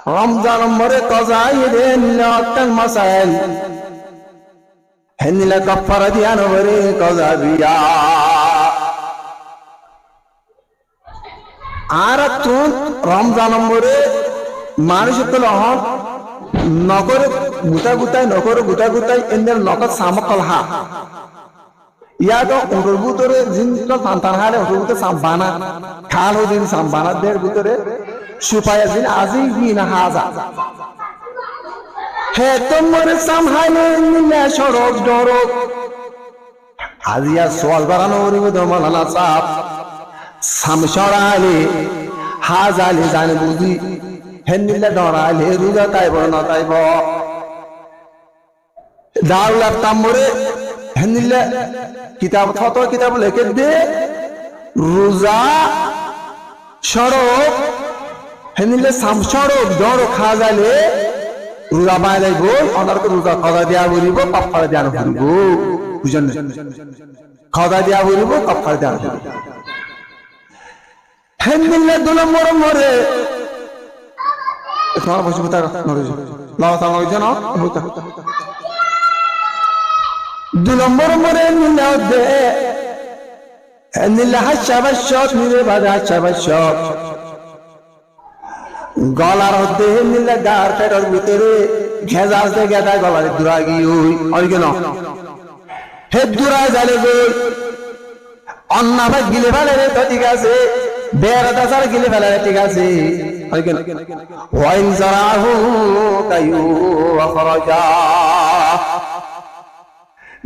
রমজান মরে কজাইরে নিলাকান মাসাইল হেনিলা কাফারা দিয়া নবরে কজাবিয়া আর তুন রমজান মরে মানুষ তো লহন নগরে গুতা গুতাই নগরে গুতা গুতাই এদের নগদ সামকল হা ইয়া তো ওর ভিতরে জিনিসটা সন্তান হারে ওর ভিতরে সাম্বানা খালো দিন সাম্বানা দের ভিতরে সুপায়া দিন আজি বিনা হাজা হে তোমার সামহালে নিলে সড়ক ডরক আজিয়া সোয়াল বারানো ওরিব দমালানা সাপ সামসরালে হাজালে জানে বুঝি হেনিলে ডরালে রুজা তাইব না তাইব দাউলার তাম্বরে হেনিলে কিতাব থত কিতাব লেখে দে রোজা সড়ক হেনিলে সামসড়ক ডর খাজালে রোজা বাইরে বল অনারকে রোজা খাজা দিয়া বলিব কাফারা দিয়া বলিব বুঝেন খাজা দিয়া বলিব কাফারা দিয়া বলিব হেনিলে দুলমর মরে তোমার বসে তার নরে লাও তা নরে জানো বুতা দুলমর মরে নিলা দে নিলা হাসাবাশক নিরে বাদা হাসাবাশক গলার মধ্যে নিলা গার পেটের ভিতরে ঘেজা আছে গেদা গলার দুরাগি ওই কেন হে দুরা জালে গই অন্না ভাই গিলে ফেলে রে তো ঠিক আছে বেড়াটা সার গিলে ফেলে ঠিক আছে ওই কেন ওয়াইন জারাহু কায়ু আখরাজা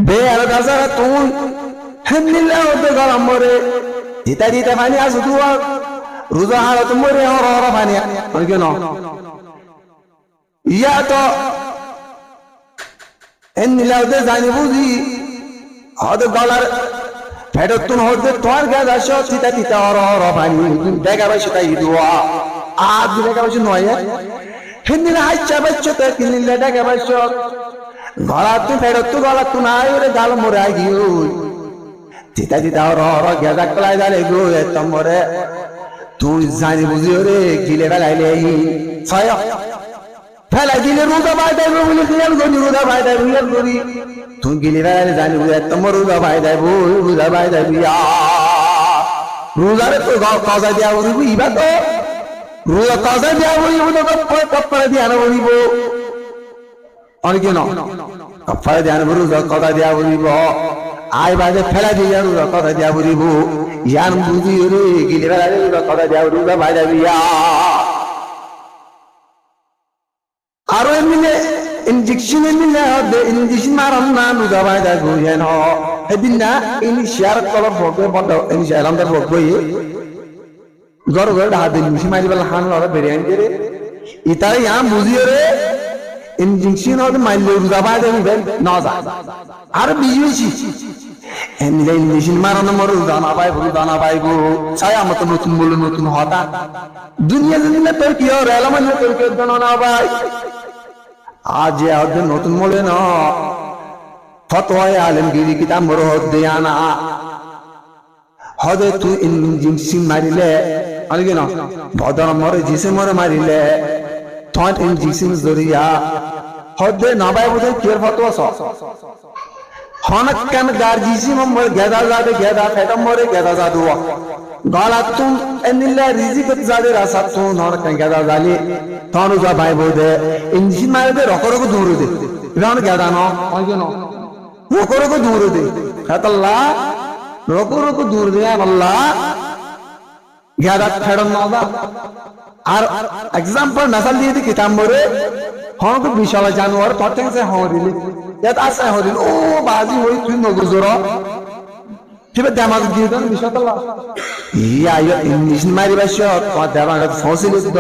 বেড়াটা সার তুই হেনিলা ওতে গরম মরে দিতা দিতা পানি আসু তুয়া রোজা হালত মরে হর হর পানি ওই কেন ইয়া তো হেনিলা ওতে জানি বুঝি হয়তো গলার ফেরত তুন হতে তোর গাছ আসো তিতা তিতা হর হর পানি দেখা পাইছো তাই দোয়া আজ দেখা পাইছো নয় হেনিলা হাইচা পাইছো তো কিনিলে দেখা পাইছো গলা তুই ফেরত তু গলা তু নাই ওরে গাল মরে গিয়ে তিতা তিতা হর হর গেদা কলাই দালে গো এত মরে তুই জানি বুঝি ওরে গিলে ফেলাইলে ছয় ফেলাই দিলে রোজা বাইদাই বলে খেয়াল করি রোজা বাইদাই খেয়াল করি তুই গিলে ফেলাইলে জানি বুঝি এত মর রোজা বাইদাই বল রোজা বাইদাই বিয়া রোজারে তো কাজা দিয়া বলিব ইবা তো রোজা কাজা দিয়া বলিব তো কপ্পারা দিয়া না বলিব অনেকে ন কপ্পারা দিয়া না রোজা কাজা দিয়া বলিব আয় বাজে ফেলা দিয়া রোজা কাজা দিয়া বলিব ইয়ান বুঝি রে গিলে ফেলাইলে রোজা কাজা দিয়া রোজা বাইদাই বিয়া আরো এমনি ইনজেকশন এমনি হবে ইনজেকশন মারন না রোজা বাইদাই বুঝেন হ সেদিন না ইনিশিয়ার তলব ভগবে বন্ধ ইনিশিয়ার আমাদের ভগবে গর গর হাত দিন মিশি মারি বলা হান লড়া বেরিয়ে আনতে ইতারে ইয়া বুঝিয়ে রে ইনজেকশন হবে মাইলে রোজা বাইদাই বুঝেন না যা আর বিজুইছি এমনি ইনজেকশন মারন মর রোজা না পাইবো রোজা না পাইবো চাই আমার তো নতুন বলে নতুন হতা দুনিয়া দুনিয়া তোর কি আর এলামান তোর কি জানো না ভাই আজ আজ নতুন বলে না ফতোয়া আলমগীরি কিতাব মর হদে আনা হদে তুই ইনজেকশন মারিলে আলগে না বদর মরে জিসে মরে মারিলে থট ইনজেকশন জরিয়া হদে না ভাই বুঝে কি ফতোয়া স হনক কান গার্জিসি মর গেদা যাবে গেদা ফেটা মরে গেদা জাদুয়া গালাতুম এনিল্লা রিজিকত জাদে রাসাতুম নর কান গেদা জালি তনু যা ভাই বদে ইনজেকশন মারে দে রকরক দূর দে রান গেদা ন আলগে না রকরক দূর দে আল্লাহ রকরক দূর দে আল্লাহ গেদা ফেড়ন না আর एग्जांपल नसल দিয়ে কিতাব মরে হনক বিশাল জানোয়ার তটেন সে হরিলি এত আসা হরিল ও বাজি হই তুই নগজর কিবে দামাগ দিয়ে দেন বিশাল্লাহ ইয়া ইয়া ইংলিশ মারি বাসো তো দামাগ ফসিল দ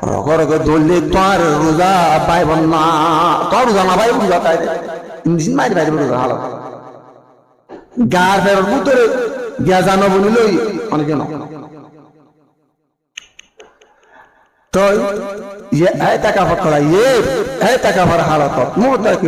রগরগ দলে তোর রোজা পাইব না তোর রোজা না পাইব রোজা তাই ইংলিশ মারি বাইরে রোজা হালো গার ফের ভিতরে গিয়া জানো বলিলই অনেক না तो ये ऐ तका फकड़ा ये ऐ तका फर हालत मुंह तक